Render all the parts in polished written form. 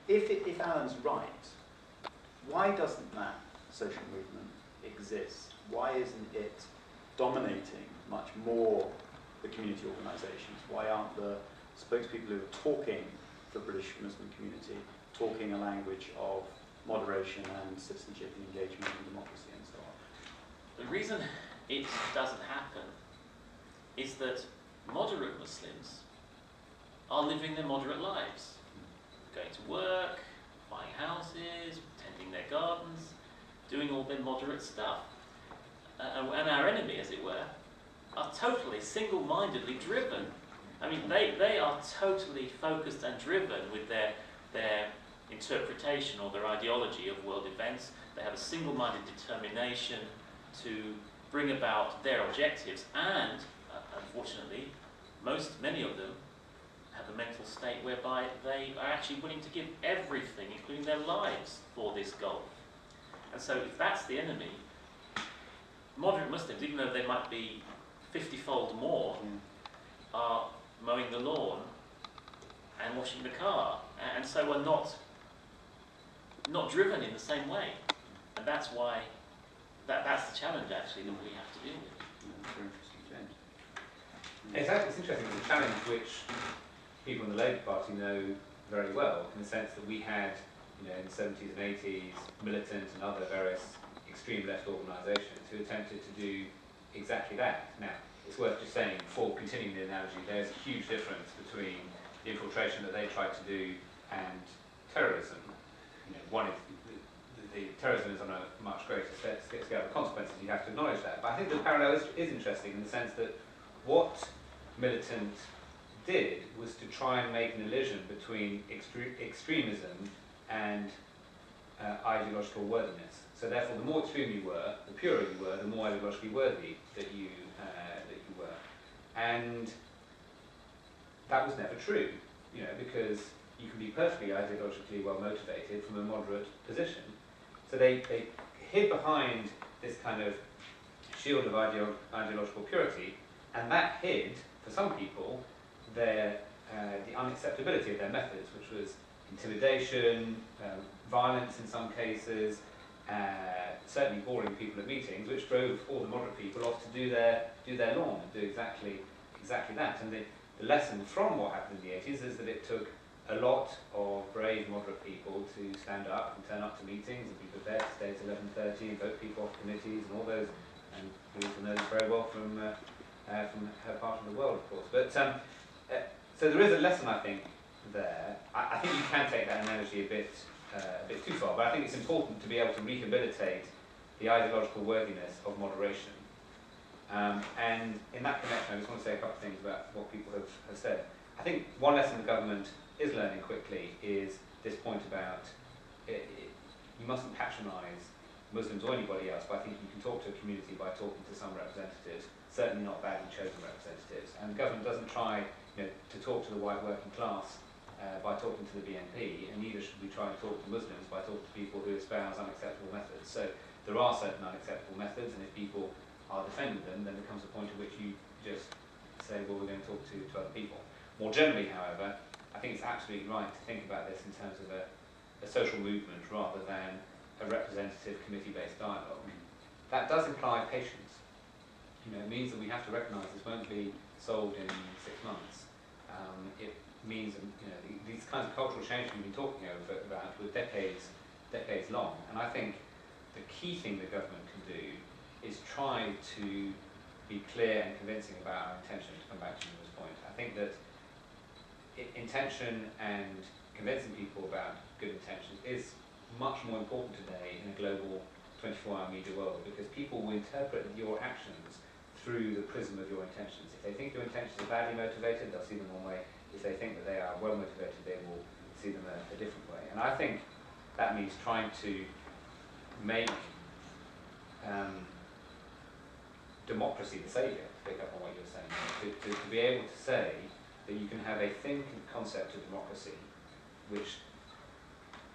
if Alan's right, why doesn't that social movement exist? Why isn't it dominating much more the community organisations? Why aren't the spokespeople who are talking for the British Muslim community talking a language of moderation and citizenship and engagement and democracy and so on? The reason it doesn't happen is that moderate Muslims are living their moderate lives, going to work, buying houses, tending their gardens, doing all their moderate stuff. And our enemy, as it were, are totally single-mindedly driven. I mean, they are totally focused and driven with their interpretation or their ideology of world events. They have a single-minded determination to bring about their objectives, and unfortunately, many of them have a mental state whereby they are actually willing to give everything, including their lives, for this goal. And so if that's the enemy, moderate Muslims, even though they might be 50-fold more, are mowing the lawn and washing the car, and so are not driven in the same way. And that's why, that's the challenge actually that we have to deal with. Very interesting, James. It's interesting, it's a challenge which people in the Labour Party know very well, in the sense that we had, in the 70s and 80s, militant and other various extreme left organisations who attempted to do exactly that. Now, it's worth just saying, before continuing the analogy, there's a huge difference between the infiltration that they tried to do and terrorism. One is the terrorism is on a much greater scale of consequences. You have to acknowledge that. But I think the parallel is interesting in the sense that what militant did was to try and make an illusion between extremism and ideological worthiness. So therefore, the more extreme you were, the purer you were, the more ideologically worthy that you were. And that was never true, because you can be perfectly ideologically well motivated from a moderate position. So they hid behind this kind of shield of ideological purity, and that hid, for some people, the unacceptability of their methods, which was intimidation, violence in some cases, certainly boring people at meetings, which drove all the moderate people off to do their lawn and do exactly that. And the lesson from what happened in the 80s is that it took a lot of brave moderate people to stand up and turn up to meetings and be prepared to stay at 11:30 and vote people off committees and all those. And Louise will know this very well from her part of the world, of course. But so there is a lesson, I think, there. I think you can take that analogy a bit too far, but I think it's important to be able to rehabilitate the ideological worthiness of moderation. And in that connection, I just want to say a couple of things about what people have said. I think one lesson the government is learning quickly is this point about you mustn't patronise Muslims or anybody else, but I think you can talk to a community by talking to some representatives, certainly not badly chosen representatives. And the government doesn't try to talk to the white working class by talking to the BNP, and neither should we try to talk to Muslims by talking to people who espouse unacceptable methods. So there are certain unacceptable methods, and if people are defending them, then there comes a point at which you just say, well, we're going to talk to other people. More generally, however, I think it's absolutely right to think about this in terms of a social movement rather than a representative committee-based dialogue. That does imply patience. It means that we have to recognise this won't be solved in 6 months. It means these kinds of cultural changes we've been talking about were decades long. And I think the key thing the government can do is try to be clear and convincing about our intention, to come back to this point. I think that intention and convincing people about good intentions is much more important today in a global 24-hour media world, because people will interpret your actions through the prism of your intentions. If they think your intentions are badly motivated, they'll see them one way. If they think that they are well motivated, they will see them a different way. And I think that means trying to make democracy the saviour, to pick up on what you were saying, to be able to say that you can have a thin concept of democracy which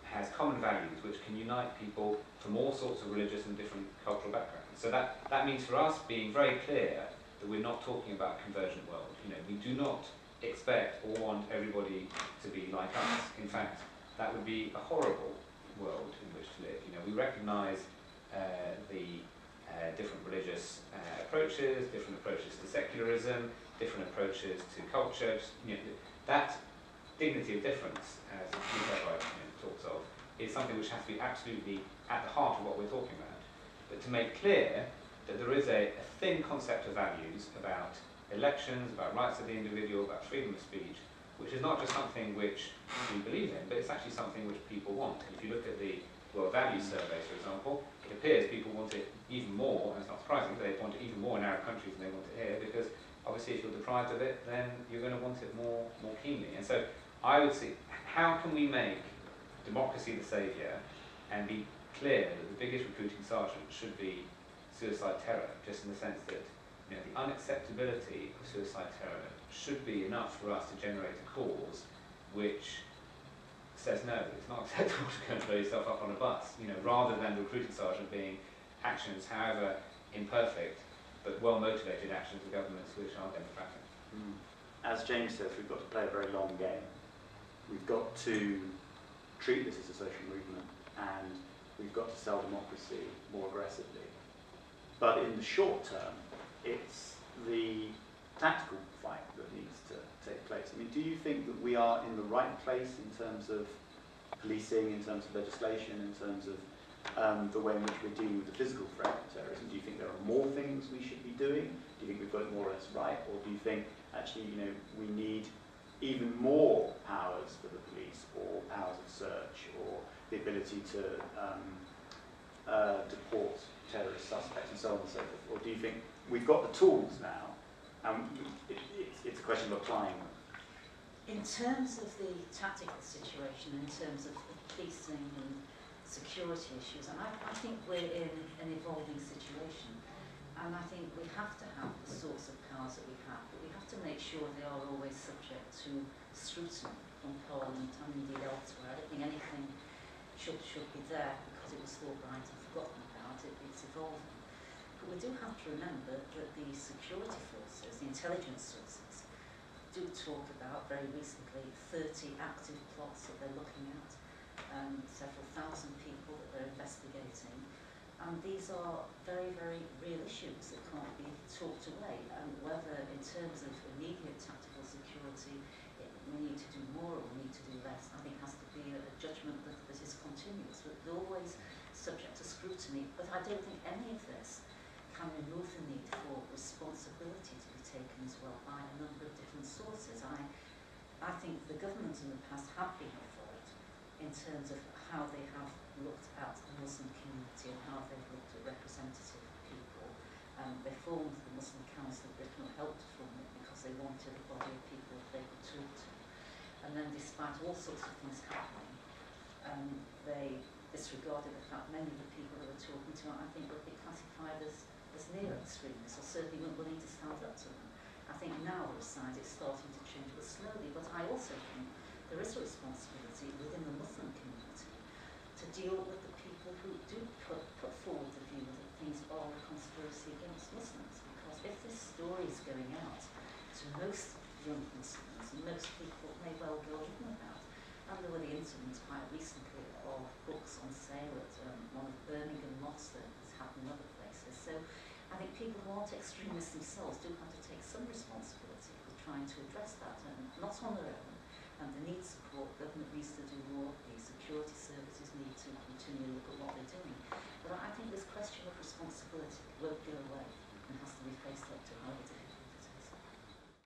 has common values, which can unite people from all sorts of religious and different cultural backgrounds. So that means for us being very clear that we're not talking about a convergent world. We do not expect or want everybody to be like us. In fact, that would be a horrible world in which to live. You know, we recognise the different religious approaches, different approaches to secularism, different approaches to culture. You know, that dignity of difference, as Nikolai talks of, is something which has to be absolutely at the heart of what we're talking about. But to make clear that there is a thin concept of values about elections, about rights of the individual, about freedom of speech, which is not just something which we believe in, but it's actually something which people want. If you look at the World Values Surveys, for example, it appears people want it even more, and it's not surprising, they want it even more in Arab countries than they want it here, because obviously if you're deprived of it, then you're going to want it more keenly. And so I would see, how can we make democracy the saviour and be clear that the biggest recruiting sergeant should be suicide terror, just in the sense that, you know, the unacceptability of suicide terror should be enough for us to generate a cause which says no, it's not acceptable to go and throw yourself up on a bus, you know, rather than the recruiting sergeant being actions, however imperfect, but well-motivated actions of governments which are democratic. As James says, we've got to play a very long game. We've got to treat this as a social movement, and we've got to sell democracy more aggressively. But in the short term, it's the tactical fight that needs to take place. I mean, do you think that we are in the right place in terms of policing, in terms of legislation, in terms of the way in which we're dealing with the physical threat of terrorism? Do you think there are more things we should be doing? Do you think we've got it more or less right? Or do you think, actually, you know, we need even more powers for the police, or powers of search, or the ability to deport terrorist suspects, and so on and so forth? Or do you think we've got the tools now, and it's a question of applying them? In terms of the tactical situation, in terms of policing and security issues, and I think we're in an evolving situation, and I think we have to have the sorts of powers that we have, but we have to make sure they are always subject to scrutiny from Parliament and indeed elsewhere. I don't think anything should be there because it was thought right and forgotten about. It's evolving. But we do have to remember that the security forces, the intelligence sources, do talk about, very recently, 30 active plots that they're looking at, several thousand people that they're investigating. And these are very, very real issues that can't be talked away. And whether in terms of immediate tactical security, we need to do more or we need to do less, I think has to be a judgment that is continuous, but always subject to scrutiny. But I don't think any of this can remove the need for responsibility to be taken as well by a number of different sources. I think the government in the past have been at fault in terms of how they have looked at the Muslim community and how they've looked at representative people. They formed the Muslim Council of Britain, or helped to form it, because they wanted a body of people they could talk to. And then, despite all sorts of things happening, they disregarded the fact many of the people they were talking to, I think, would be classified as neo-extremists, or certainly weren't willing to stand up to them. I think now the side it's starting to change, but slowly. But I also think there is a responsibility within the Muslim community to deal with the people who do put forward the view that things are a conspiracy against Muslims. Because if this story is going out to most young Muslims, and most people may well go written about, and there were the incidents quite recently of books on sale at one of the Birmingham mosques that has happened in other places. So I think people who aren't extremists themselves do have to take some responsibility for trying to address that, and not on their own. And they need support. Government needs to do more. The